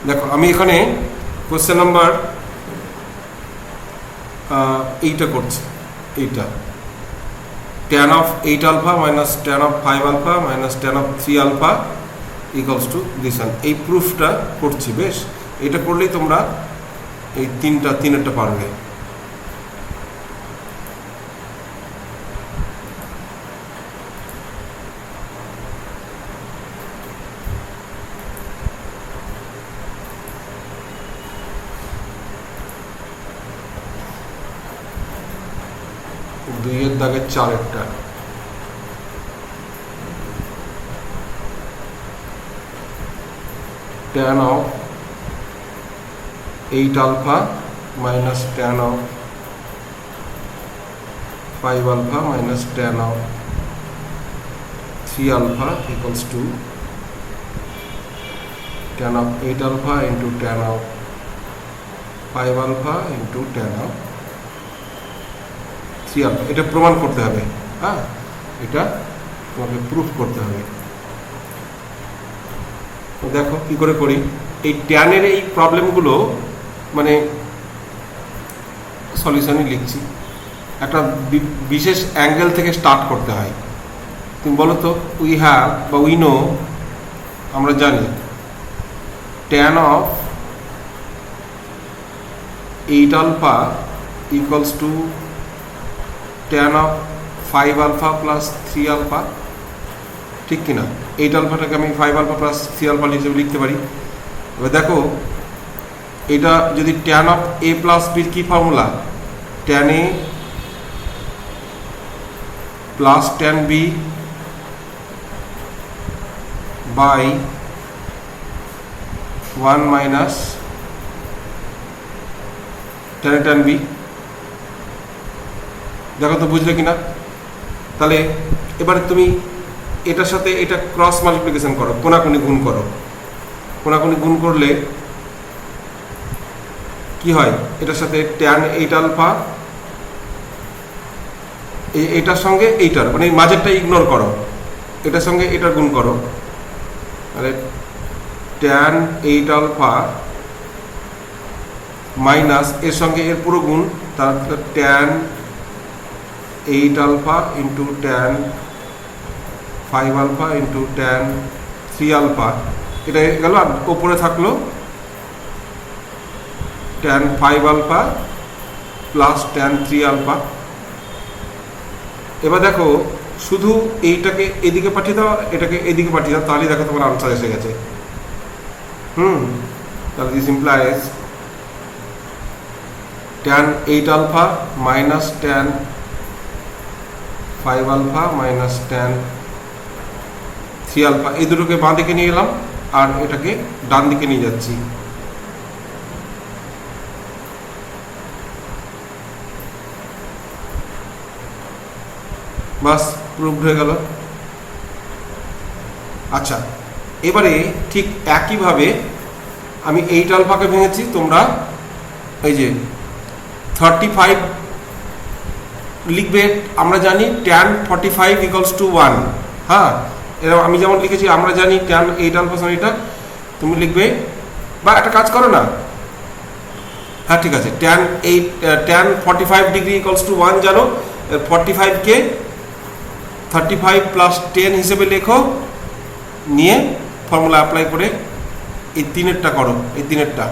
দেখো আমি এখানে কোশ্চেন নাম্বার এইটা করছি, এইটা tan of 8 alpha minus tan of 5 alpha minus tan of 3 alpha equals to this one, এই প্রুফটা করছি। বেশ, এটা করলেই তোমরা এই তিনেরটা পারবে। দুইয়ের দাগে চারেরটা, tan of 8 alpha minus tan of 5 alpha minus tan of 3 alpha equals to tan of 8 alpha into tan of 5 alpha into tan of 3 alpha। এটা প্রমাণ করতে হবে, হ্যাঁ, এটা তোমাকে প্রুফ করতে হবে। দেখো কি করে করি। এই ট্যানের এই প্রবলেমগুলো মানে সলিউশনই লিখছি, একটা বিশেষ অ্যাঙ্গেল থেকে স্টার্ট করতে হয়। তুমি বলো তো, উই হ্যাভ বা উই নো, আমরা জানি tan of 8 alpha equals to tan of 5 alpha plus 3 alpha, ঠিক কিনা? 8 আলফাটাকে আমি 5 আলফা প্লাস 3 আলফা হিসেবে লিখতে পারি। এবার দেখো এটা যদি tan of a প্লাস বির কি formula, tan a plus tan b by 1 minus tan b। দেখো তো বুঝলে কিনা? তাহলে এবার তুমি এটার সাথে এটা ক্রস মাল্টিপ্লিকেশন করো, কোনাকুনি গুণ করো। কোনাকুনি গুণ করলে কি হয়, এটার সাথে tan 8 আলফা, এটার সঙ্গে এইটার মানে মাঝেরটা ইগনোর করো, এটার সঙ্গে এটার গুণ করো, তাহলে tan 8 আলফা মাইনাস এর সঙ্গে এর পুরো গুণ, তারপর tan 8 alpha into tan 5 alpha into tan 3 alpha, এটা গেল। আর উপরে থাকলো tan 5 alpha plus tan 3 alpha। এবার দেখো শুধু এইটাকে এদিকে পাঠিয়ে দাও, এটাকে এদিকে পাঠিয়ে দাও, তাহলেই দেখো তোমার আনসার এসে গেছে। তাহলে this implies tan 8 alpha minus tan 5 alpha minus tan 3 alpha, এই দুটোকে বাঁ দিকে নিয়ে এলাম আর এটাকে ডান দিকে নিয়ে যাচ্ছি। বাস, প্রুফ হয়ে গেল। আচ্ছা, এবারে ঠিক একইভাবে আমি 8 আলফাকে ভেঙেছি, তোমরা এই যে 35 লিখবে। আমরা জানি tan 45 equals to 1, হ্যাঁ, এরকম আমি যেমন লিখেছি আমরা জানি tan 8 আলফা সমান এটা, তুমি লিখবে বা একটা কাজ করো না, হ্যাঁ ঠিক আছে, tan 45 ডিগ্রি equals to 1 জানো, 45 কে 35 প্লাস 10 হিসেবে লেখো, নিয়ে ফর্মুলা অ্যাপ্লাই করে এই তিনেরটা করো, এই তিনেরটা।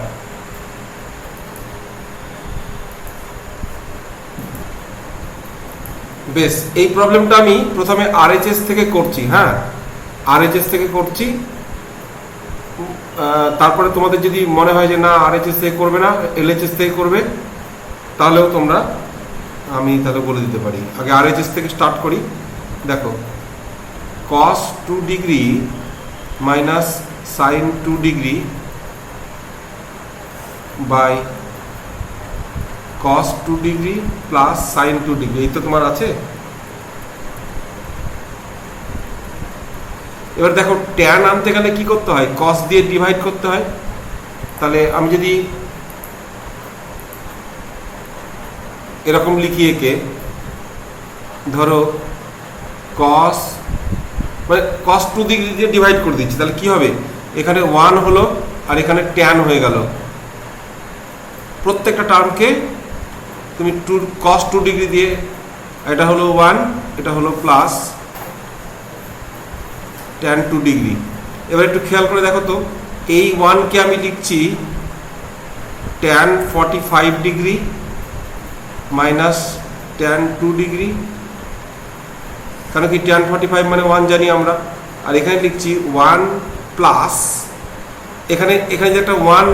বেশ, এই প্রবলেমটা আমি প্রথমে আরএইচএস থেকে করছি, হ্যাঁ আরএইচএস থেকে করছি। তারপরে তোমাদের যদি মনে হয় যে না আরএইচএস থেকে করবে না, এলএইচএস থেকে করবে, তাহলেও তোমরা আমি তাহলে বলে দিতে পারি। আগে আরএইচএস থেকে স্টার্ট করি। দেখো cos 2 degree minus sin 2 degree by cos 2 degree plus sin 2 degree, এই তো তোমার আছে। এবার দেখো tan আনতে গেলে কি করতে হয়, cos দিয়ে ডিভাইড করতে হয়। তাহলে আমি যদি এরকম লিখি, একে ধরো cos মানে cos 2 ডিগ্রি দিয়ে ডিভাইড করে দিচ্ছি, তাহলে কি হবে, এখানে 1 হলো আর এখানে ট্যান হয়ে গেল। প্রত্যেকটা টার্মকে তুমি cos 2 ডিগ্রি দিয়ে, এটা হলো 1, এটা হলো প্লাস tan 2 ডিগ্রি। এবার একটু খেয়াল করে দেখো তো, এই 1কে আমি লিখছি tan 45 degree minus tan 2 degree, কারণ কি tan 45 মানে 1 জানি আমরা, আর এখানে লিখছি 1 প্লাস, এখানে যে একটা 1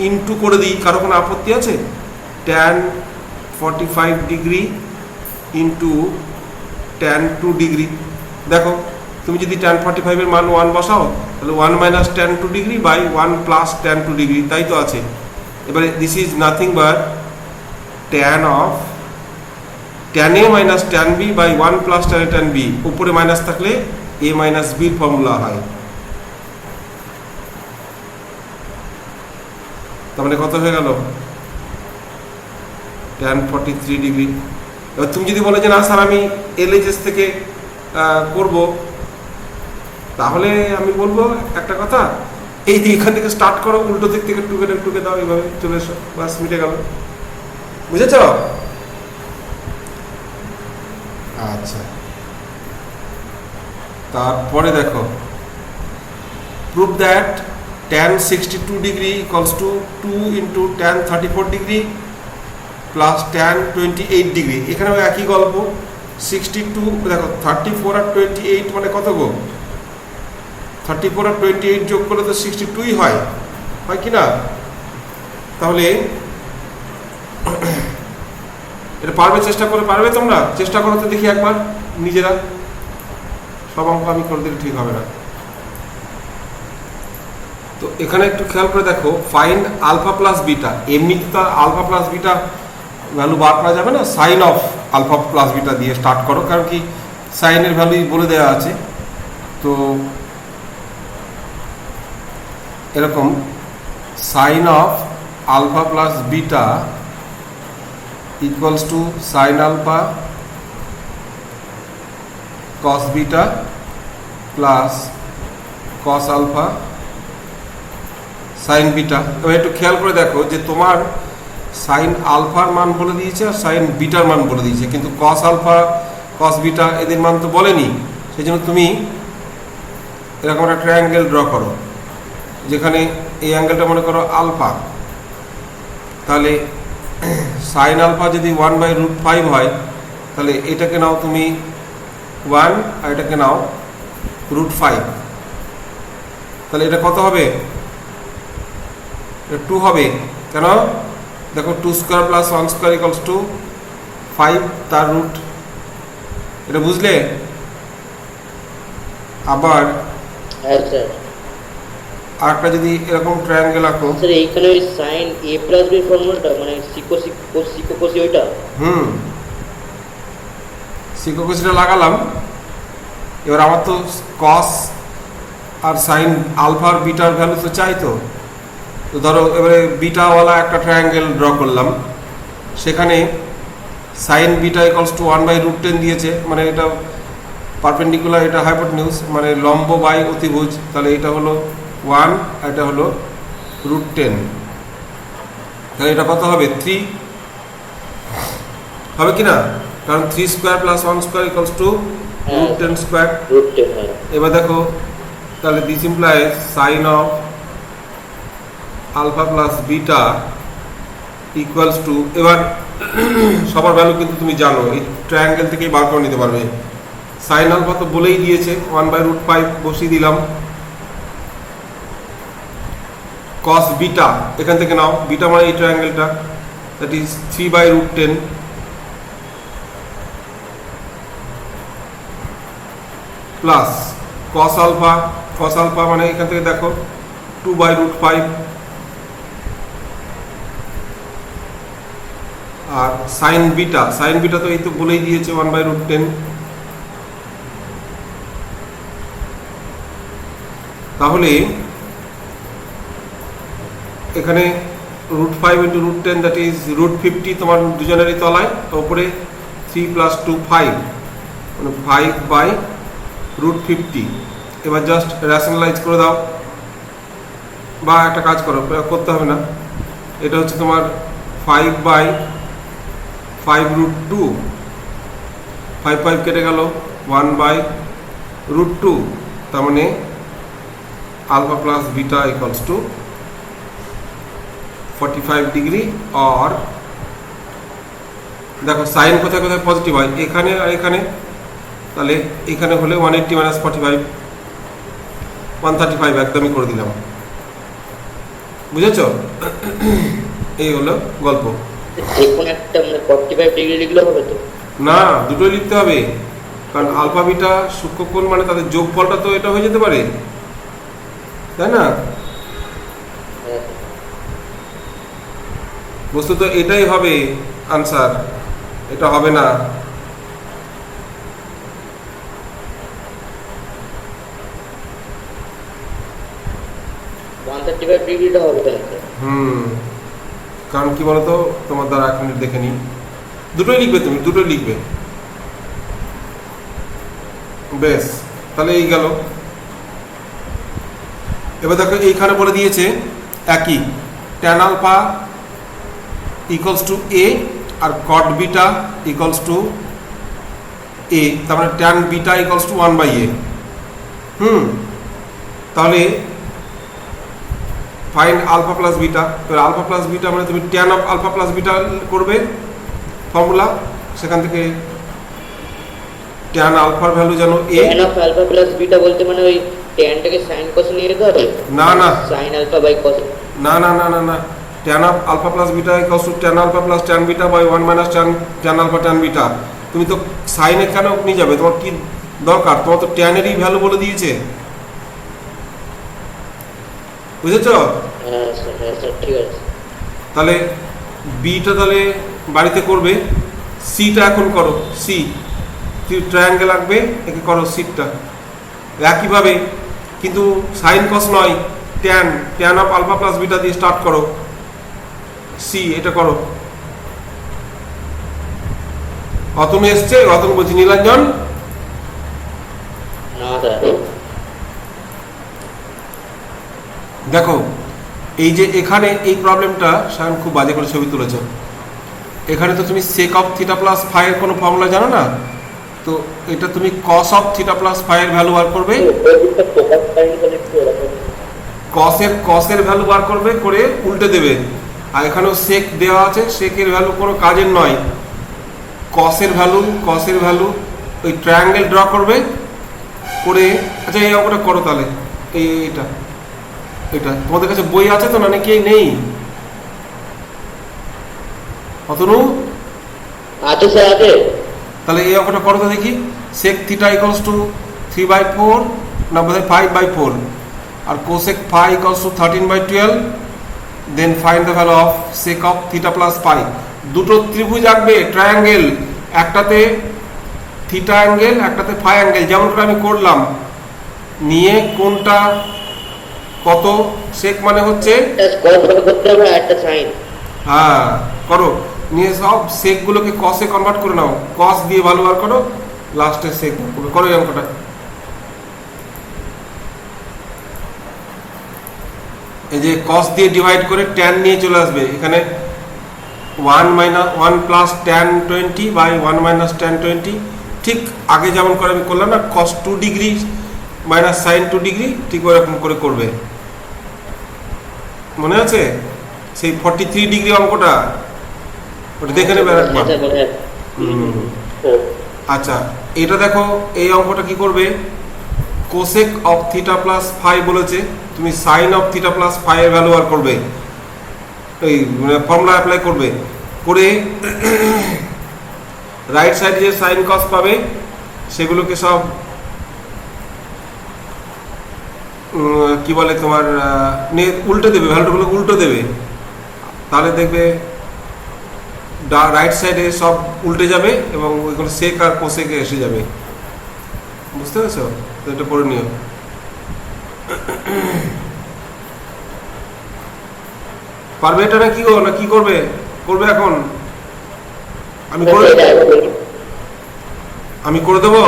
ইনটু করে দিই, কারো কোনো আপত্তি আছে? tan 45 degree into tan 2 degree. দেখো তুমি যদি tan 45 এর মান 1 বসাও, তাহলে 1 minus tan 2 degree by 1 plus tan 2 degree, তাই তো আছে। এবারে this is nothing but tan of tan a minus tan b by 1 plus tan a tan b, উপরে মাইনাস থাকলে a মাইনাস b এর ফর্মুলা হয়। তার মানে কত হয়ে গেল? tan 43 degree. এবার তুমি যদি বলে যে না স্যার আমি LHS থেকে করব, তাহলে আমি বলবো একটা কথা, এই যে এখান থেকে স্টার্ট করো, উল্টো দিক থেকে টুকে দাও, এইভাবে চলে এসো, বাস মিটে গেল। বুঝেছ? আচ্ছা, তারপরে দেখো, prove that tan 62 degree equals to 2 into tan 34 degree plus tan 28 degree. এখানেও একই গল্প, 62 দেখো 34 আর 28 মানে কত গো? 34 আর 28 যোগ করলে তো 62ই হয় কি না? তাহলে এটা পারবে? চেষ্টা করে পারবে তোমরা? চেষ্টা করো তো দেখি একবার নিজেরা। সব অঙ্ক আমি করে দিলে ঠিক হবে না। তো এখানে একটু খেয়াল করে দেখো, ফাইন্ড আলফা প্লাস বিটা। এমনি তো আলফা প্লাস বিটা ভ্যালু বার করা যাবে না, sine of alpha plus beta দিয়ে স্টার্ট করো, কারণ কি সাইনের ভ্যালু বলে দেওয়া আছে। তো এরকম sine of alpha plus beta equals to sine alpha cos beta plus cos alpha sine beta. এবার একটু খেয়াল করে দেখো যে তোমার সাইন আলফার মান বলে দিয়েছে আর সাইন বিটার মান বলে দিয়েছে, কিন্তু কস আলফা কস বিটা এদের মান তো বলেনি। সেই জন্য তুমি এরকম একটা ট্রায়াঙ্গেল ড্র করো, যেখানে এই অ্যাঙ্গেলটা মনে করো আলফা, তাহলে সাইন আলফা যদি 1/√5 হয়, তাহলে এটাকে নাও তুমি 1 আর এটাকে নাও √5, তাহলে এটা কত হবে? 2 হবে। কেন? দেখো 2 square plus 1 square equals two 5 তার রুট। এটা বুঝলে? আবার আরেকটা যদি এরকম ট্রায়াঙ্গেল আঁকো, স্যার এইখানে ওই sin a প্লাস b ফর্মুলাটা মানে সিকোসি ওইটা, সিকোকসিটা লাগালাম। এবার আমার তো কস আর সাইন আলফার বিটার ভ্যালু তো চাই, তো ধরো এবারে বিটাওয়ালা একটা ট্রায়াঙ্গেল ড্র করলাম, সেখানে সাইন বিটা ইকুয়ালস টু 1/√10 দিয়েছে, মানে এটা পারপেন্ডিকুলার, এটা হাইপোটেনিউজ, মানে লম্ব বাই অতিভুজ, তাহলে এটা হলো 1 আর এটা হলো √10, তাহলে এটা কত হবে? 3 হবে কি না? কারণ 3 square plus 1 square equals to √10 square. এবার দেখো, তাহলে this implies sine of alpha plus beta equals to, এবার সবার ভ্যালু কিন্তু তুমি জানো, এই ট্রায়াঙ্গেল থেকেই বার করে নিতে পারবে। সাইন আলফা তো বলেই দিয়েছে, 1/√5 বসিয়ে দিলাম। কস বিটা এখান থেকে নাও, বিটা মানে এই ট্রায়াঙ্গেলটা, that is 3/√10 plus cos alpha মানে এখান থেকে দেখো 2/√5, আর সাইন বিটা তো এই তো বলেই দিয়েছে 1/√10। তাহলে এখানে √5 ইন্টু √10 দ্যাট ইজ √50 তোমার দুজনেরই তলায়, ওপরে 3 + 2 5, মানে 5/√50। এবার জাস্ট রেশনালাইজ করে দাও, বা একটা কাজ করো, করতে হবে না, এটা হচ্ছে তোমার 5/5√2, 5 কেটে গেল, 1/√2, তার মানে alpha plus beta equals to 45 degree. আর দেখো সাইন কোথায় কোথায় পজিটিভ হয়, এখানে আর এখানে, তাহলে এখানে হলে 180 মাইনাস 45, 135 একদমই করে দিলাম। বুঝেছ? এই হলো গল্প। যে কোনো একটা মানে 45 ডিগ্রি লিখলে হবে তো? না, দুটোই লিখতে হবে, কারণ আলফা বিটা সূক্ষ্মকোণ মানে তাদের যোগফলটা তো এটা হয়ে যেতে পারে, তাই না? হ্যাঁ। বস্তুত এটাই হবে আনসার, এটা হবে না। 135 ডিগ্রিটা হবে তাহলে। কারণ কি বলতো, তোমার দ্বারা 1 মিনিট দেখে নিই, দুটোই লিখবে, তুমি দুটোই লিখবে। বেশ, তাহলে এই গেল। এবার দেখো এইখানে বলে দিয়েছে একই, tan alpha equals to A আর cot beta equals to A, তার মানে tan beta equals to 1/a। তাহলে ফাইন্ড আলফা প্লাস বিটা। এবার আলফা প্লাস বিটা মানে তুমি tan of alpha plus beta করবে ফর্মুলা, সেখান থেকে ট্যান আলফার ভ্যালু যেন A. Tan of alpha plus beta বলতে মানে ওই ট্যানটাকে সাইন কস নিয়ে নিতে হবে? না না সাইন আলফা বাই কস। না না না না না, tan of alpha plus beta equals to tan alpha plus tan beta by 1 minus tan alpha tan beta. তুমি তো সাইন এখানে নিয়ে যাবে, তোমার কি দরকার? তোমার তো ট্যানেরই ভ্যালু বলে দিয়েছে, বুঝেছ? হ্যাঁ স্যার ঠিক আছে। তাহলে বিটা তাহলে বাড়িতে করবে, সিটা এখন করো, সি ট্রায়াঙ্গেল লাগবে, একে করো সিটটা একইভাবে, কিন্তু সাইন কস নয়, tan, tan of alpha plus beta দিয়ে স্টার্ট করো, সি এটা করো। অতনু এসছে, অতনু বলছি নীলাঞ্জন। না স্যার। দেখো এই যে এখানে এই প্রবলেমটা সায়ন খুব বাজে করে ছবি তুলেছে। এখানে তো তুমি sec of theta plus phi এর কোনো ফর্মুলা জানো না, তো এটা তুমি cos of theta plus phi এর ভ্যালু বার করবে, কসের ভ্যালু বার করবে, করে উল্টে দেবে। আর এখানেও সেক দেওয়া আছে, সেকের ভ্যালু কোনো কাজের নয়, কসের ভ্যালু ওই ট্রায়াঙ্গেল ড্র করবে, করে আচ্ছা এই অঙ্কটা করো তাহলে। এইটা এটা তোমাদের কাছে বই আছে তো, না নাকি নেই? অতনু আছে স্যার আছে। তাহলে এই অঙ্কটা করো তো দেখি। সেক থিটা ইকুয়ালস টু 3/4 না বোধহয় 5/4, আর cosec phi equals to 13/12, then find the value of sec of theta plus phi. দুটো ত্রিভুজ আঁকবে, ট্রায়াঙ্গেল, একটাতে থিটা অ্যাঙ্গেল, একটাতে ফাই অ্যাঙ্গেল, যেমন করে আমি করলাম, নিয়ে কোনটা কত সেক মানে হচ্ছে, একটা কস করতে হবে আর একটা সাইন। হ্যাঁ করো, নিয়ে সব সেকগুলোকে কসে কনভার্ট করে নাও, কস দিয়ে ভ্যালু বার করো, লাস্টে সেক করো এই অঙ্কটা। এই যে কস দিয়ে ডিভাইড করে ট্যান নিয়ে চলে আসবে, এখানে 1 plus tan 20 by 1 minus tan 20, ঠিক আগে যেমন করে আমি করলাম না, cos 2 degree minus sine 2 degree, ঠিক ওরকম করে করবে। মনে আছে সেই 43 ডিগ্রি অঙ্কটা? ওটা দেখে নেবে একবার। আচ্ছা এটা দেখো, এই অঙ্কটা কি করবে, cosec of theta plus phi বলেছে, তুমি sine of theta plus phi এর ভ্যালু আর করবে, এই ফর্মুলা অ্যাপ্লাই করবে, করে রাইট সাইডে যে সাইন কস পাবে সেগুলোকে সব কি বলে তোমার উল্টে দেবে, ভ্যালুগুলো উল্টে দেবে, তাহলে দেখবে রাইট সাইডে সব উল্টে যাবে এবং ওইগুলো সেক আর কোসেকে এসে যাবে। বুঝতে পেরেছো? তো এটা করে নিও। পারবে এটা না? কি করবে এখন? আমি করে দেবো।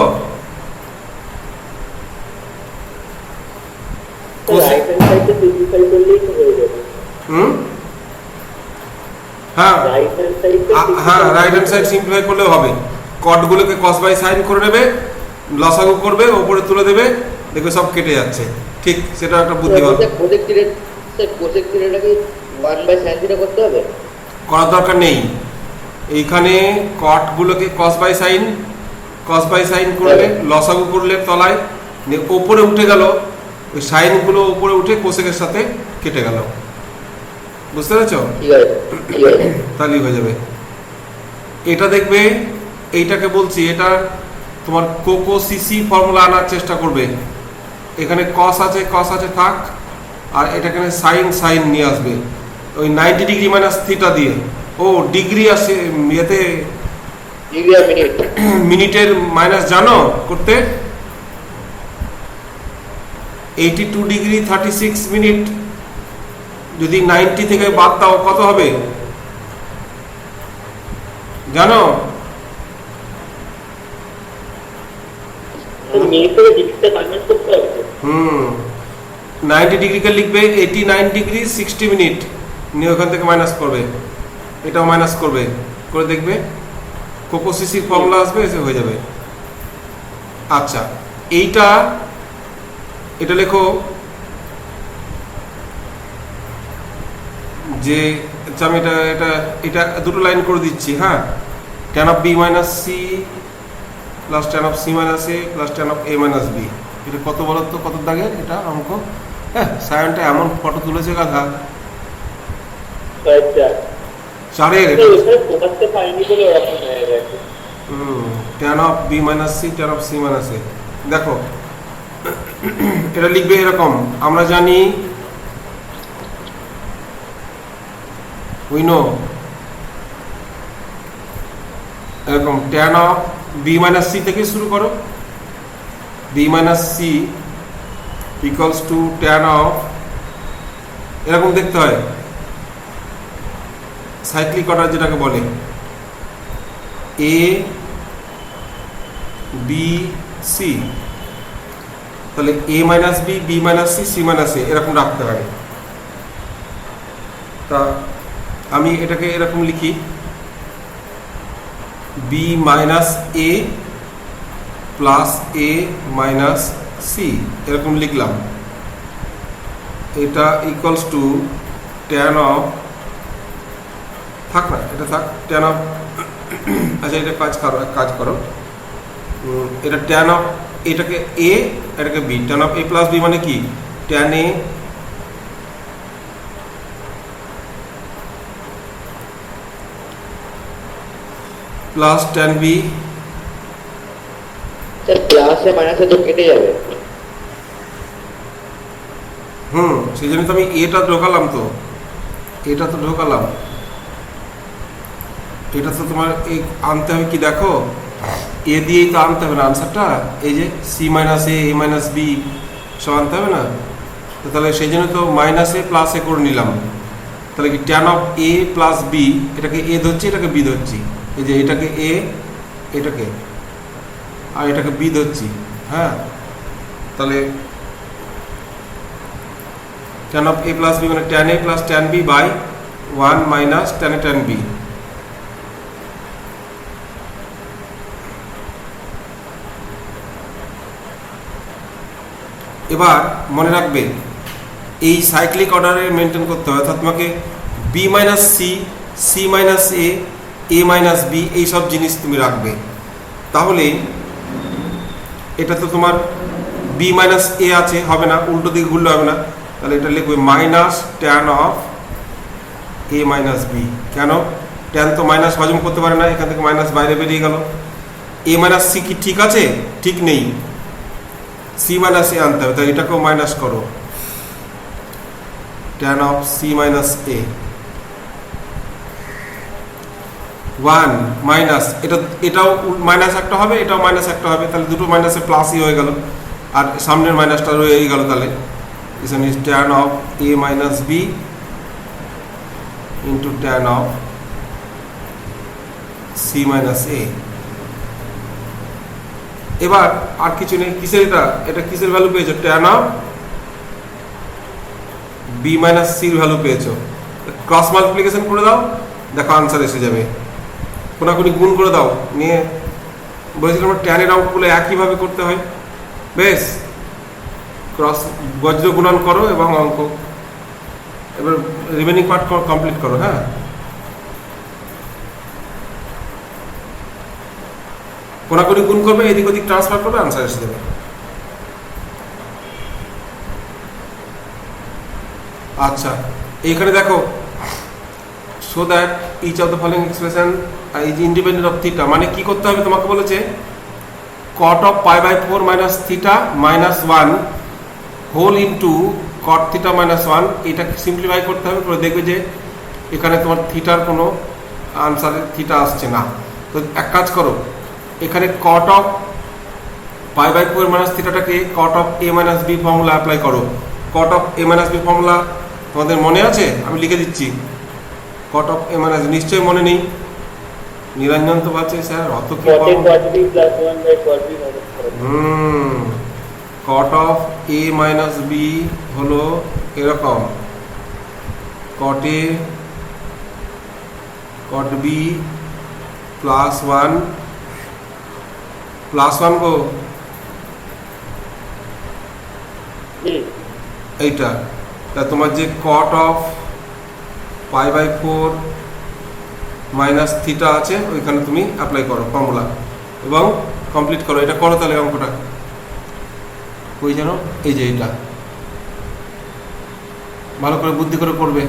রাইট হ্যান্ড সাইডে সিম্পলিফাই করলেই তো হ্যাঁ রাইট হ্যান্ড সাইড হ্যাঁ রাইট হ্যান্ড সাইড সিম্পলিফাই করলেও হবে। কটগুলোকে কস বাই সাইন করে নেবে, লসাগু করবে, ওপরে তুলে দেবে, দেখবে সব কেটে যাচ্ছে। ঠিক, সেটা একটা বুদ্ধি হবে। কোসেক থিটাটাকে 1/sin থিটা করতে হবে? করার দরকার নেই। এইখানে কটগুলোকে কস বাই সাইন করলে, লসাগু করলে তলায়, ওপরে উঠে গেল, ওই সাইনগুলো উপরে উঠে কোসেকের সাথে কেটে গেল। বুঝতে পেরেছো? ঠিক আছে, ঠিক আছে। তাহলেই হয়ে যাবে। এটা দেখবে, এইটাকে বলছি, এটা তোমার কোকো সিসি ফর্মুলা আনার চেষ্টা করবে। এখানে কস আছে থাক, আর এটা এখানে সাইন নিয়ে আসবে ওই 90 ডিগ্রি মাইনাস থিটা দিয়ে। ও ডিগ্রি আছে ইয়েতে, ডিগ্রি আর মিনিট। মিনিটের মাইনাস জানো করতে? 82 ডিগ্রি 36 মিনিট যদি 90 থেকে বাদ দাও কত হবে জানো? মিনিট থেকে ডিগ্রিতে কনভার্ট করতে হবে। 90 ডিগ্রিকে লিখবে 89 ডিগ্রি 60 মিনিট, নিয়ে ওখান থেকে মাইনাস করবে, এটাও মাইনাস করবে, করে দেখবে কোকোসিসির ফর্মুলা আসবে, এসে হয়ে যাবে। আচ্ছা, এটা লেখো যে, আচ্ছা আমি এটা দুটো লাইন করে দিচ্ছি। হ্যাঁ, tan of b minus c plus tan of c minus a plus tan of a minus b। এটা কত বলো তো, কত দাগের এটা অঙ্ক? হ্যাঁ, সায়নটা এমন ফটো তুলেছে গাধা, চারের। tan of b minus c tan of c minus a। দেখো এটা লিখবে এরকম, আমরা জানি এরকম tan of b minus c থেকে শুরু করো, b minus c equals to tan of, এরকম দেখতে হয় সাইক্লিক অর্ডার যেটাকে বলে, a b c। তাহলে a minus b b minus c c minus a এরকম রাখতে পারি। তা আমি এটাকে এরকম লিখি, b minus a plus a minus c এরকম লিখলাম। এটা ইকুয়ালস টু tan of, থাক না এটা থাক, tan of, আচ্ছা এটা কাজ করো, এটা tan of, এটাকে a এটাকে b, tan of a plus b মানে কি, tan a plus tan b। প্লাসে মাইনাসে তো কেটে যাবে। সেই জন্য তো আমি এটা ঢোকালাম, তো এটা তো ঢোকালাম, এটা তো তোমার এই আনতে হবে কি, দেখো এ দিয়েই তো আনতে হবে না আনসারটা, এই যে C minus A minus B সব আনতে হবে না। তো তাহলে সেই জন্য তো মাইনাস এ প্লাস এ করে নিলাম। তাহলে কি tan of a plus b, এটাকে এ ধরছি এটাকে বি ধরছি, এই যে এটাকে এ এটাকে আর এটাকে বি ধরছি। হ্যাঁ, তাহলে tan of a plus b মানে tan a plus tan b by 1 minus tan a tan b। এবার মনে রাখবে এই সাইক্লিক অর্ডারে মেনটেন করতে হবে, অর্থাৎ তোমাকে B minus C, C minus A minus B এইসব জিনিস তুমি রাখবে। তাহলে এটা তো তোমার বি মাইনাস এ আছে, হবে না, উল্টো দিকে ঘুরলে হবে না। তাহলে এটা লিখবে minus tan of A minus b. কেন? ট্যান তো মাইনাস হজম করতে পারে না, এখান থেকে মাইনাস বাইরে বেরিয়ে গেল। এ মাইনাস সি কি ঠিক আছে? ঠিক নেই, সি মাইনাস এ আনতে হবে, তাই এটাকেও মাইনাস করো, tan of C minus a 1 minus, এটাও মাইনাস একটা হবে, এটাও মাইনাস একটা হবে, তাহলে দুটো মাইনাসে প্লাসই হয়ে গেল, আর সামনের মাইনাসটা রয়ে গেল। তাহলে is tan of a minus b into tan of c minus a। এবার আর কিছু নেই, কিসের এটা কিসের ভ্যালু পেয়েছো? tan of b minus c এর ভ্যালু পেয়েছো। ক্রস মাল্টিপ্লিকেশন করে দাও, দেখো আনসার এসে যাবে। কোনাকুনি গুণ করে দাও, নিয়ে বলেছিলাম ট্যানের আউটগুলো একইভাবে করতে হয়। বেশ, ক্রস বজ্র গুণন করো এবং অঙ্ক এবার রিমেনিং পার্ট কমপ্লিট করো। হ্যাঁ, কোনাকুনি গুণ করবে, এদিক ওদিক ট্রান্সফার করবে, আনসার এসে যাবে। আচ্ছা, এইখানে দেখো, so that each of the following expression is independent of theta, মানে কি করতে হবে তোমাকে বলেছে cot of pi by 4 minus theta minus 1 whole into cot theta minus 1, এটাকে সিম্পলিফাই করতে হবে। করে দেখবে যে এখানে তোমার থিটার কোনো আনসারে থিটা আসছে না। তো এক কাজ করো, এখানে cot of pi by 4 minus থিটাটাকে cot of a minus b formula apply করো। cot of a minus b formula তোমাদের মনে আছে? আমি লিখে দিচ্ছি। cot of a minus, নিশ্চয়ই মনে নেই। নিরঞ্জন তো বলছে স্যার অত কি cot a cot b plus 1 by cot b minus 4। cot of a minus b হলো এরকম, cot a cot b plus 1 গো, এইটা। তা তোমার যে cot of pi by 4 minus theta আছে ওইখানে তুমি অ্যাপ্লাই করো ফর্মুলা এবং কমপ্লিট করো। এটা করো তাহলে অঙ্কটা। ওই যেন এই যে এটা ভালো করে বুদ্ধি করে করবে।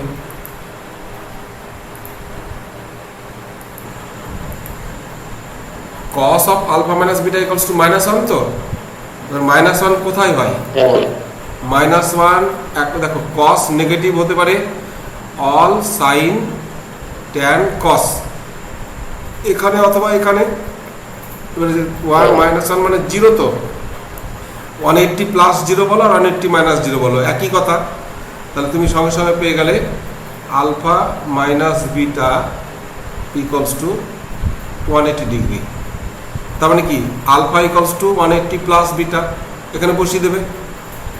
cos of alpha minus beta equals to -1, তো -1 কোথায় হয়? -1 একটা দেখো, cos নেগেটিভ হতে পারে all sin tan cos, এখানে অথবা এখানে। এবারে 1 মানে 0, তো 180 প্লাস 0 বলো আর 180 মাইনাস 0 বলো, একই কথা। তাহলে তুমি সঙ্গে সঙ্গে পেয়ে গেলে alpha minus beta equals to 180 degree. তার মানে কি alpha equals to 180 plus beta, এখানে বসিয়ে দেবে,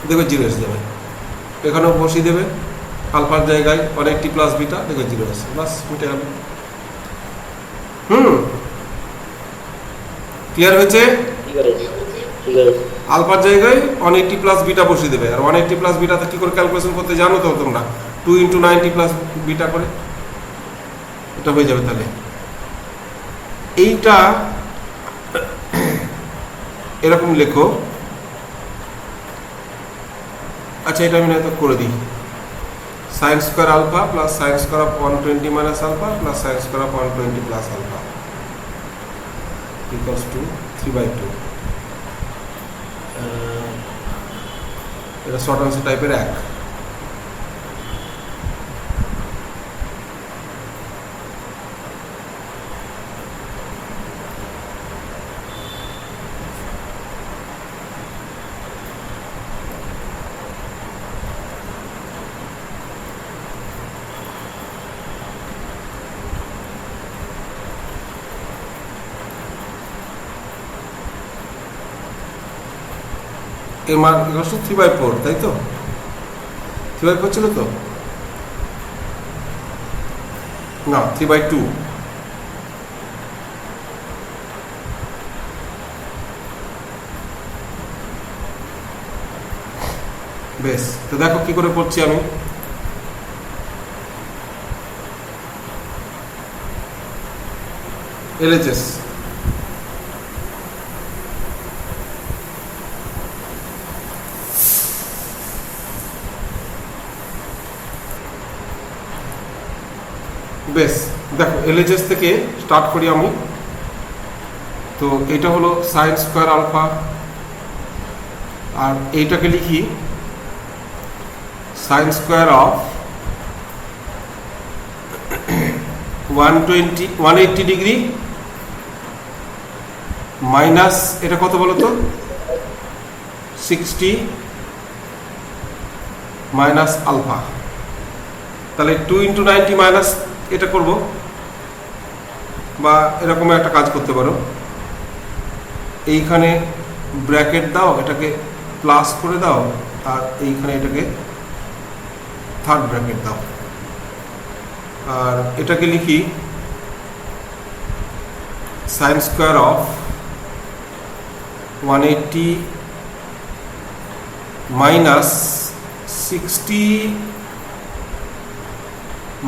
দেখবে 0 এসে যাবে। এখানেও বসিয়ে দেবে আলফার জায়গায় 180 প্লাস বিটা, দেখবে 0 এসে, বাস মিটে যাবে। ক্লিয়ার হয়েছে? আলফার জায়গায় 180 প্লাস বিটা বসিয়ে দেবে। আর 180 প্লাস বিটাতে কি করে ক্যালকুলেশন করতে জানো তো তোমরা? 2 × 90 প্লাস বিটা করে এটা হয়ে যাবে। তাহলে এইটা এরকম লেখো। আচ্ছা, এটা আমি নয়তো করে দিই। sin square alpha plus sin square of 120 minus alpha plus sin square of 120 plus alpha equals to 3/2। এটা শর্ট আনসার টাইপের 1। এর মান ইকুয়াল টু 3/4, তাই তো? 3/4 ছিল তো না, 3/2। বেশ, তো দেখো কি করে করছি আমি। LHS বেশ, দেখো LHS থেকে স্টার্ট করি আমি। তো এটা হলো সাইন স্কোয়ার আলফা, আর এইটাকে লিখি sine square of 180 degree minus এটা কত বলো তো, 60 মাইনাস আলফা। তাহলে 2 × 90 মাইনাস এটা করব, বা এরকম একটা কাজ করতে পারো। এইখানে ব্র্যাকেট দাও, এটাকে প্লাস করে দাও, আর এইখানে এটাকে থার্ড ব্র্যাকেট দাও। আর এটাকে লিখি sine square of 180 minus 60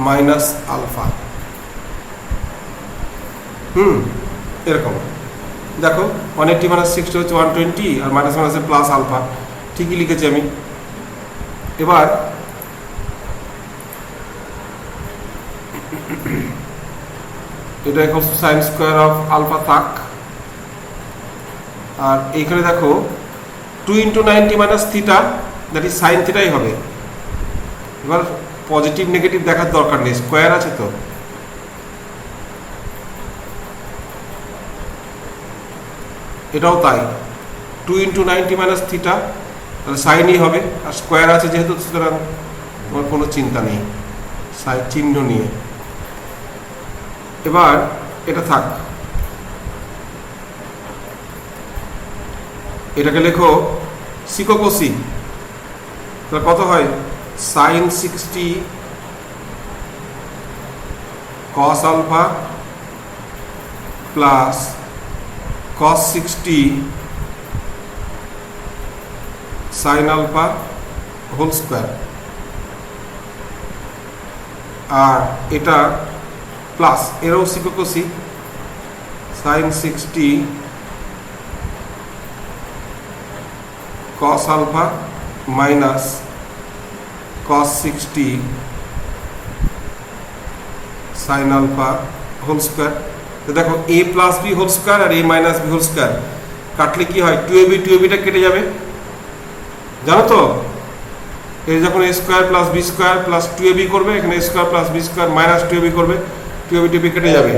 minus alpha. এরকম দেখো 180 মাইনাস 60 হচ্ছে 120 আর মাইনাস মাইনাসে প্লাস আলফা, ঠিকই লিখেছি আমি। এবার এটা equals to sine square of alpha থাক, আর এইখানে দেখো 2 into 90 minus theta, that is sine থিটাই হবে। এবার পজিটিভ নেগেটিভ দেখার দরকার নেই, স্কোয়ার আছে তো। এটাও তাই, 2 ইন্টু 90 মাইনাস থিটা, তাহলে সাইনই হবে, আর স্কোয়ার আছে যেহেতু, সুতরাং তোমার কোনো চিন্তা নেই সাইন চিহ্ন নিয়ে। এবার এটা থাক, এটাকে লেখো সিকোকোসি, তাহলে কত হয় sine 60 cos alpha plus cos 60 sin alpha whole square, আর এটা প্লাস এরও সিকোকোসি sin 60 cos alpha minus cos 60 sin alpha whole square. তো দেখো a plus B whole square আর a minus B whole square কাটলে কি হয়, 2ab টা কেটে যাবে, জানো তো। এই যখন a square plus b square plus 2ab করবে, এখানে a square plus b square minus 2ab করবে, 2ab কেটে যাবে,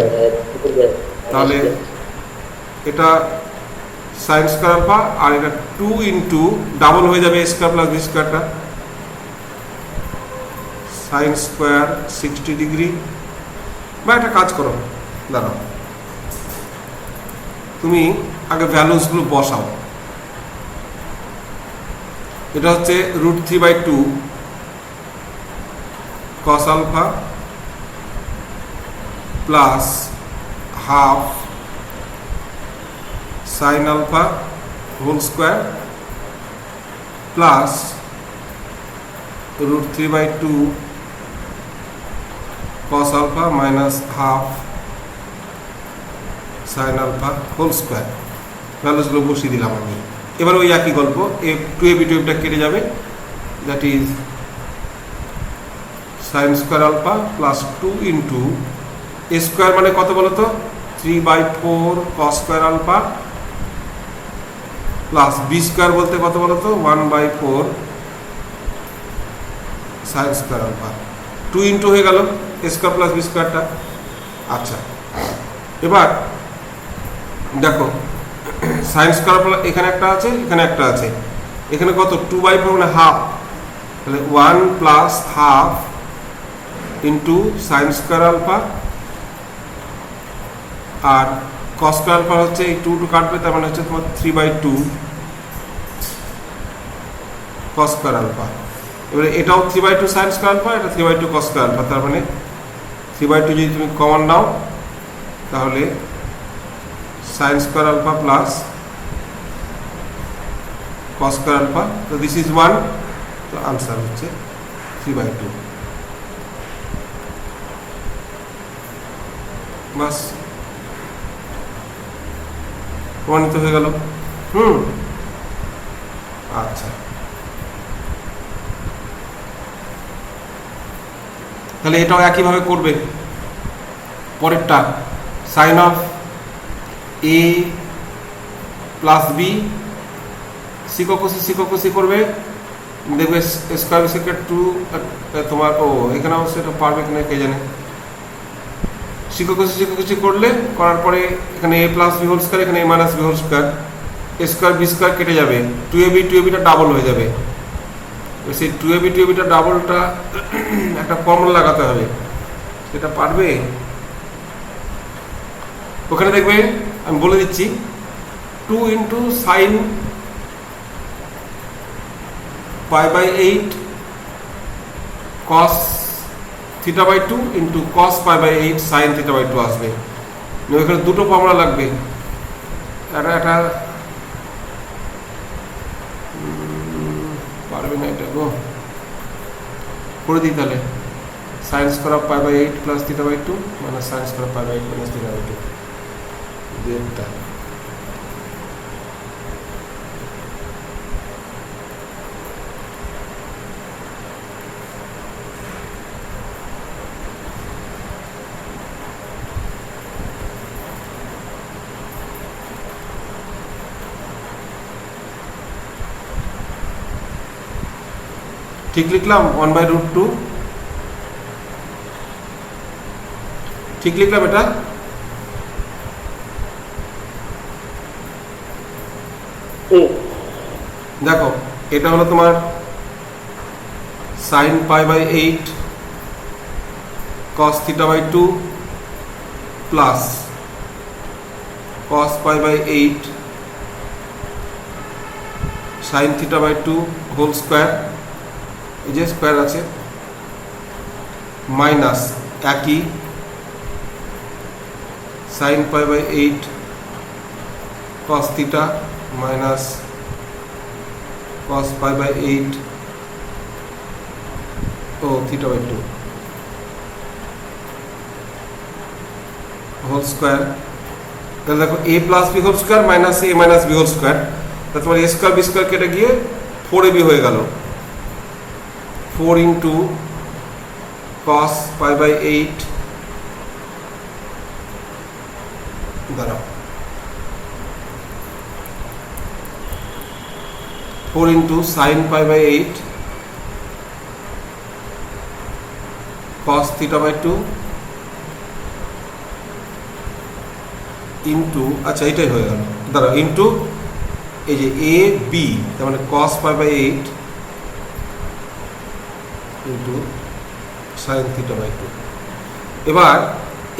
তাহলে এটা সাইন স্কোয়ার আলফা, আর এটা 2 ইন্টু ডাবল হয়ে যাবে a স্কোয়ার প্লাস বি স্কোয়ারটা, সাইন স্কোয়ার 60 ডিগ্রি। বা একটা কাজ করো, দাঁড়াও, তুমি আগে ভ্যালুসগুলো বসাও। এটা হচ্ছে √3/2 cos alpha plus half sine alpha whole square plus √3/2 cos alpha minus half sine alpha whole square. ভ্যালুসগুলো বসিয়ে দিলাম আমি। এবার ওই একই গল্প, টা কেটে যাবে, that is sine square alpha plus 2 into a square মানে কত বলো তো, 3/4 cos square alpha plus b square বলতে কত বলো তো, 1/4 সাইন স্কোয়ার আলফা। 2 ইন্টু হয়ে গেল এ স্কোয়ার প্লাস বি স্কোয়ারটা। আচ্ছা, এবার দেখো সাইন স্কোয়ার এখানে একটা আছে, এখানে একটা আছে, এখানে কত 2/4 মানে হাফ, তাহলে 1 plus half into sine square alpha, আর কস স্কোয়ার আলফা হচ্ছে এই 2 কাটবে, তার মানে হচ্ছে তোমার 3/2 কস স্কোয়ার আলফা। এবারে এটাও 3/2 সাইন স্কোয়ার আলফা, এটা 3/2 কস স্কোয়ার আলফা, তার মানে 3/2 যদি তুমি কমন নাও তাহলে sine square alpha plus cos square alpha, তো দিস ইজ 1, তো আনসার হচ্ছে 3/2। বাস প্রমাণিত হয়ে গেল। আচ্ছা, তাহলে এটাও একইভাবে করবে। পরেরটা sine of A plus B, সিকোকোসি করবে, দেখবে স্কোয়ার সেকেন্ড 2 তোমার, ও এখানে অবশ্যই এটা পারবে কিনা কে জানে। সিকোকোসি করলে, করার পরে এখানে a plus B whole square, এখানে a minus B whole square, a square b square কেটে যাবে, 2ab টা ডাবল হয়ে যাবে। সেই 2ab টা ডাবলটা একটা কমন লাগাতে হবে, সেটা পারবে? ওখানে দেখবে আমি বলে দিচ্ছি, 2 into sine π/8 cos theta by two into cos pi by 8 sine theta by two আসবে। এখানে দুটো ফর্মুলা লাগবে, এটা পারবে না এটা গো, করে দিই তাহলে। Sine square of pi by 8 plus theta by two minus sine square of pi by 8 minus theta by two. দেড়টা ঠিক লিখলাম, 1/√2 ঠিক লিখলাম এটা। দেখো এটা হলো তোমার sine pi by 8 cos theta by 2 plus cos pi by 8 sine theta by 2 whole square, এই যে স্কোয়ার আছে, মাইনাস একই sine pi by 8 cos theta minus cos pi by 8 ও থিটা বাই 2 হোল স্কোয়ার। তাহলে দেখো a plus B whole square minus a minus B whole square, তাহলে তোমার a square b square কেটে গিয়ে 4ab হয়ে গেল। 4 ইন্টু কস পাই বাই 8 দাঁড়াও 4 into sine pi by 8 cos theta by 2 into, আচ্ছা এটাই হয়ে গেল, দাঁড়াও, ইন্টু এই যে এ বি, তার মানে cos pi by 8 into sine theta by 2। এবার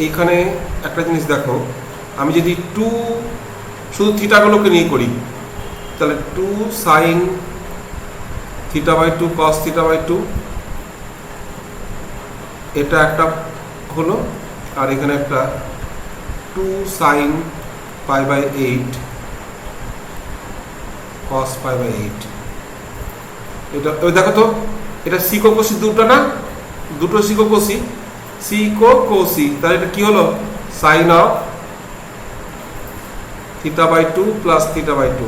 এইখানে একটা জিনিস দেখো, আমি যদি 2 শুধু থিটাগুলোকে নিয়ে করি, তাহলে 2 sine theta by 2 cos theta by 2 এটা একটা হলো, আর এখানে একটা 2 sine pi by 8 cos pi by 8। এটা দেখো তো, এটা সিকো কোসি দুটো না, দুটো সিকো কোসি, সিকো কোসি, তাহলে এটা কি হলো sine of theta by 2 plus theta by 2।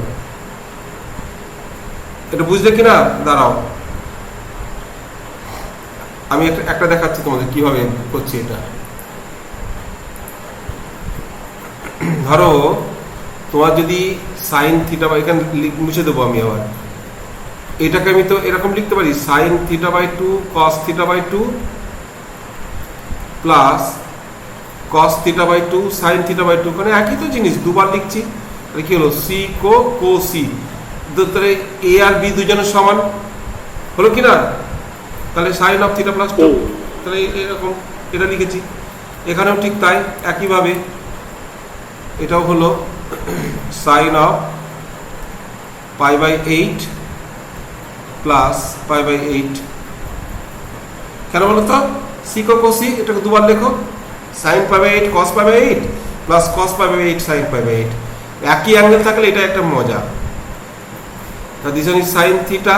এটা বুঝলে কিনা? দাঁড়াও আমি একটা দেখাচ্ছি তোমাদের কিভাবে করছি এটা। ধরো তোমার যদি সাইন থিটা বাই, এখানে মুছে দেবো আমি আবার, এটাকে আমি তো এরকম লিখতে পারি sine theta by 2 cos theta by 2 plus cos theta by 2 sine theta by 2, মানে একই তো জিনিস দুবার লিখছি। তাহলে কি হলো সিকো কোসি, তাহলে এ আর বি দুজনের সমান হলো কিনা? তাহলে সাইন অফ থিটা প্লাস 2, তাহলে এরকম এটা লিখেছি। এখানেও ঠিক তাই, একইভাবে এটাও হলো sine of pi by 8 plus pi by 8। কেন বলো তো? সিকো কোসি, এটাকে দুবার লেখো, sine pi by 8 cos pi by 8 plus cos pi by 8 sine pi by 8। একই অ্যাঙ্গেল থাকলে এটা একটা মজা। This one is sine theta,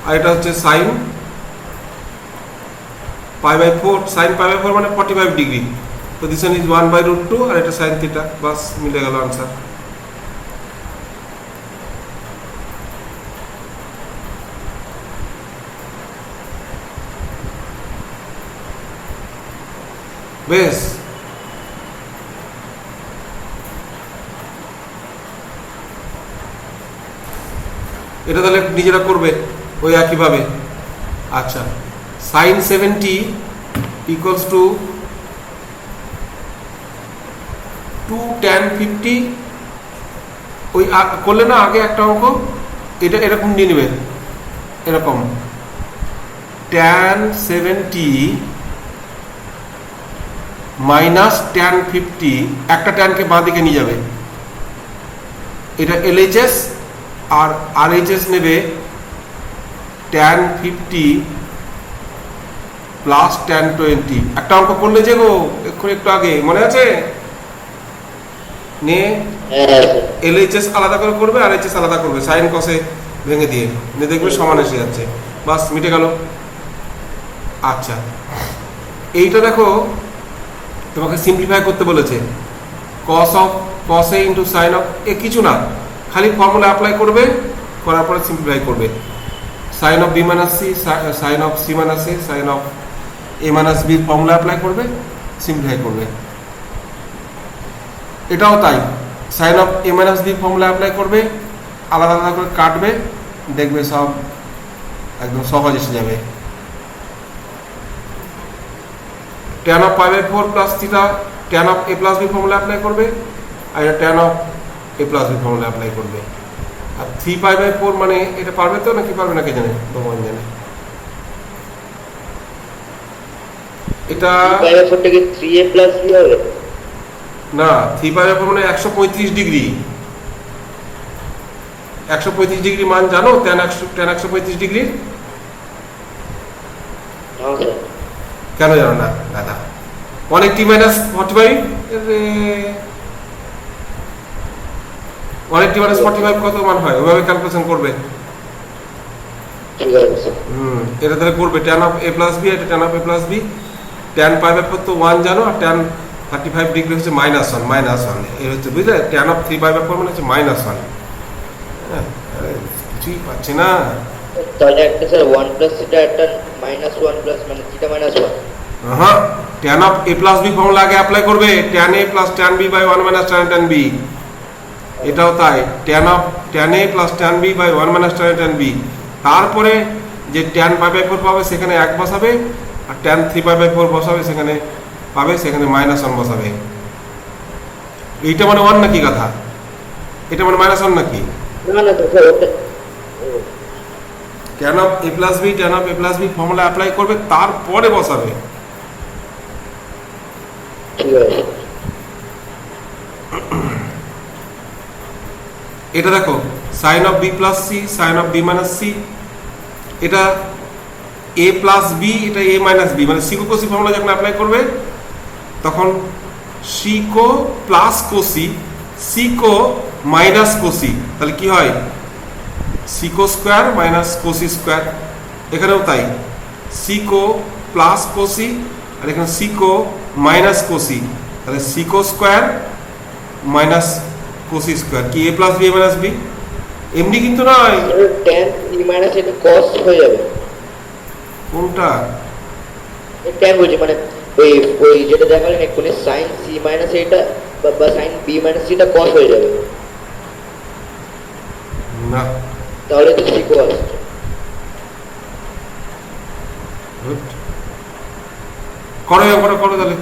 আর এটা হচ্ছে sine pi by 4, sine pi by 4 মানে 45 ডিগ্রি। তো দিস ওয়ান ইজ 1/√2, আর এটা সাইন থিটা, বাস মিলে গেল আনসার। বেশ, এটা তাহলে নিজেরা করবে ওই একইভাবে। আচ্ছা, সাইন 70 ইকুয়ালস টু 2 tan 50, ওই করলে না আগে একটা অঙ্ক, এটা এরকম নিয়ে নেবে, এরকম tan 70 মাইনাস tan 50, একটা ট্যানকে বাঁ দিকে নিয়ে যাবে, এটা LHS, আর RHS নেবে tan 50 প্লাস ট্যান 20। একটা অঙ্ক করলে যে গো এক্ষুনি একটু আগে মনে আছে, নিয়ে হ্যাঁ এলএইচএস আলাদা করে করবে আর এইচএস আলাদা করবে, সাইন কসে ভেঙে দিয়ে নিয়ে দেখবে সমান এসে যাচ্ছে, বাস মিটে গেল। আচ্ছা এইটা দেখো তোমাকে সিম্পলিফাই করতে বলেছে, কস এ ইন্টু সাইন অফ এ, কিছু না, খালি ফর্মুলা অ্যাপ্লাই করবে, করার পরে সিম্পলিফাই করবে। Sine of b minus c, sine of C minus a, sine of A minus বির ফর্মুলা অ্যাপ্লাই করবে, সিম্পলিফাই করবে। এটাও তাই, sine of A minus b formula apply করবে, আলাদা আলাদা করে কাটবে, দেখবে সব একদম সহজ এসে যাবে। Tan of pi by 4 plus theta, tan of A plus b formula apply করবে, আর এটা tan of A plus b formula apply করবে। আর 3 পাই বাই 4 মানে এটা পারবে তো নাকি পারবে না কে জানে, ভগবান জানে। এটা পাই বাই 4 থেকে 3a প্লাস বি হবে না, 3 পাই বাই 4 মানে 135 ডিগ্রি, 135 ডিগ্রি মান জানো, ট্যান 135 ডিগ্রি না স্যার। কেন জানো না দাদা? অনেক টি মাইনাস 45, অনেক টি মাইনাস 45 কত মান হয় ওইভাবে ক্যালকুলেশন করবে। ঠিক আছে স্যার। এটা তাহলে করবে tan of A plus B, এটা tan of A plus B, tan pi by 4 তো 1 জানো, আর ট্যান 35 ডিগ্রি হচ্ছে -1 এর হচ্ছে, বুঝলে? ট্যান অফ 3 পাই বাই 4 মানে হচ্ছে -1। হ্যাঁ, আরে কিছুই পাচ্ছে না। তাহলে একটা স্যার 1 প্লাস থিটা, একটা -1 প্লাস মানে থিটা -1। হ্যাঁ, tan of A plus b formula আগে অ্যাপ্লাই করবে, tan a plus tan b by 1 minus tan b. এটাও তাই, tan a plus tan b by 1 minus tan b. তারপরে যে ট্যান পাই বাই 4 পাবে সেখানে 1 বসাবে, আর ট্যান 3 পাই বাই 4 বসাবে সেখানে পাবে, সেখানে -1 বসাবে। এইটা মানে 1 নাকি কথা? এটা মানে -1 নাকি? না না স্যার, ওটা tan of A plus B, tan of A plus b formula apply করবে, তারপরে বসাবে। ঠিক আছে। এটা দেখো sine of b plus c, sine of b minus c, এটা এ প্লাস বি, এটা এ মাইনাস বি, মানে সিকো কোসি ফর্মুলা যখন অ্যাপ্লাই করবে তখন সিকো প্লাস কোসি, সিকো মাইনাস কোসি, তাহলে কি হয়? সিকো স্কোয়ার মাইনাস কোসি স্কোয়ার। এখানেও তাই, সিকো প্লাস কোসি, আর এখানে সিকো মাইনাস কোসি, তাহলে সিকো স্কোয়ার মাইনাস কোসি স্কোয়ার। কি এ plus B A minus B? এমনি কিন্তু নয়। ট্যান সি মাইনাস এটা কস হয়ে যাবে। কোনটা? ট্যান বলছি মানে ওই ওই যেটা দেখালেন এক্ষুনি, সাইন সি মাইনাস এটা বা সাইন বি মাইনাস এটা কস হয়ে যাবে, না, তাহলে তো সিকো আসছে। করো এই অঙ্কটা করো, তাহলে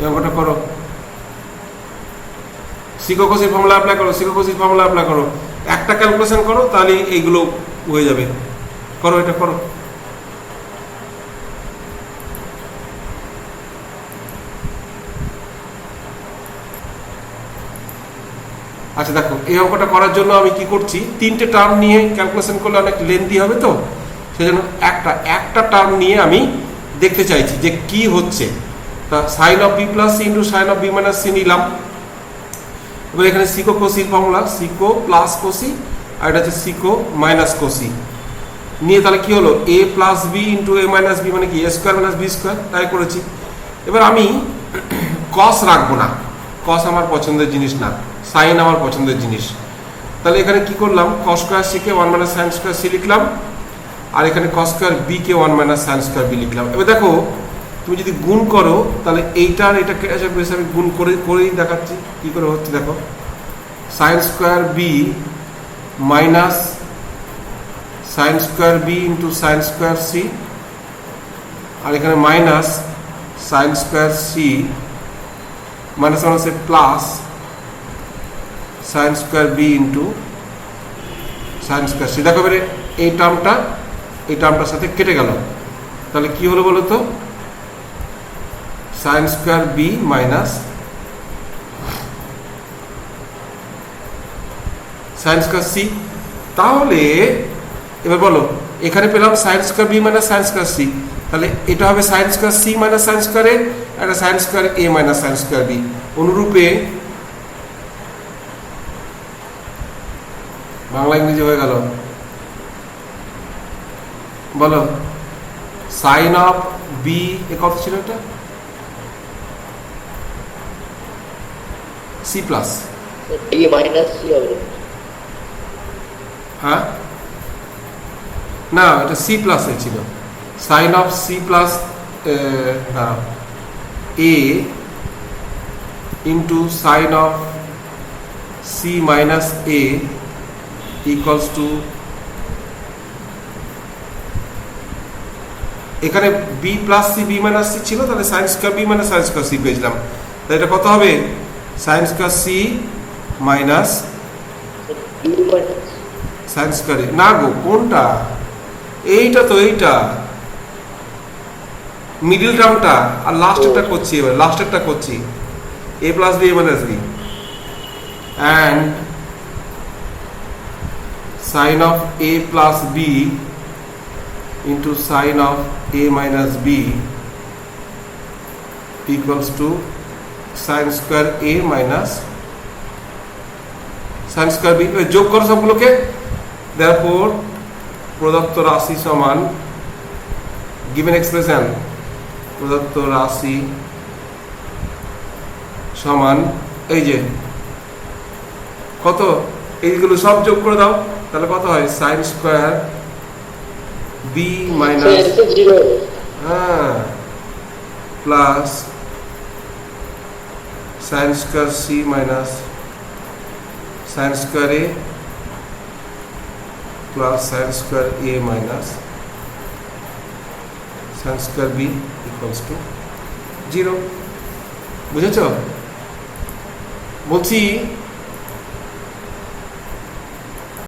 এই অঙ্কটা করো। সিকো কোসির ফর্মুলা অ্যাপ্লাই করো, সিকো কোসির ফর্মুলা অ্যাপ্লাই করো, একটা ক্যালকুলেশন করো, তাহলে এইগুলো হয়ে যাবে। করো, এটা করো। আচ্ছা দেখো, এই অঙ্কটা করার জন্য আমি কি করছি, 3টে টার্ম নিয়ে ক্যালকুলেশন করলে অনেক লেন্দি হবে, তো সেজন্য একটা টার্ম নিয়ে আমি দেখতে চাইছি যে কি হচ্ছে। তা sine of b plus c into sine of b minus c নিলাম। এবার এখানে সিকো কোসির ফর্মুলা, সিকো প্লাস কোসি, আর এটা হচ্ছে সিকো মাইনাস কোসি নিয়ে, তাহলে কি হলো? A plus B into a minus b, মানে কি a square minus b square, তাই করেছি। এবার আমি কস রাখবো না, কস আমার পছন্দের জিনিস না, সাইন আমার পছন্দের জিনিস। তাহলে এখানে কি করলাম, cos square C K 1 minus sine square C লিখলাম, আর এখানে কস স্কোয়ার বি কে 1 মাইনাস সাইন স্কোয়ার বি লিখলাম। এবার দেখো তুমি যদি গুণ করো, তাহলে এইটার এটা কেটে যাবে, আমি গুণ করেই দেখাচ্ছি কি করে হচ্ছে। দেখো sine square B minus sine square B into sine square C, আর এখানে minus sine square C minus মাইনাসে plus sine square B into sine square C. দেখো এবারে এই টার্মটার সাথে কেটে গেল, তাহলে কি হলো বলো তো? Sine square B minus sine square C. তাহলে এবার বলো এখানে পেলাম sine square B minus sine square C, তাহলে এটা হবে sine square C minus sine square A, একটা sine square A minus sine square B. অনুরূপে বাংলা ইংরেজি হয়ে গেল, বলো সাইন অফ বি এ কত ছিল এটা, C plus, B minus C হবে। হ্যাঁ না এটা সি প্লাস এ ছিল, sine of C plus A into sine of C minus A equals to, এখানে B plus C B minus C ছিল, তাহলে sine square B minus sine square C পেয়েছিলাম, তাহলে এটা কত হবে sine square C minus B minus sine square, না গো কোনটা, এইটা তো, এইটা মিডিল টার্মটা, আর লাস্টেরটা করছি, এবার লাস্টেরটা করছি A plus B minus B and sine of A plus B into sine of A minus B equals to sine square A minus sine square B, যোগ করো সবগুলোকে, দেয়ারফর প্রদত্ত রাশি সমান, গিভেন এক্সপ্রেশন প্রদত্ত রাশি সমান এই যে কত, এইগুলো সব যোগ করে দাও, তাহলে কত হয় sine square B minus, zero হ্যাঁ plus sine square C minus sine square A plus sine square A minus sine square B equals to zero. বুঝেছ? বলছি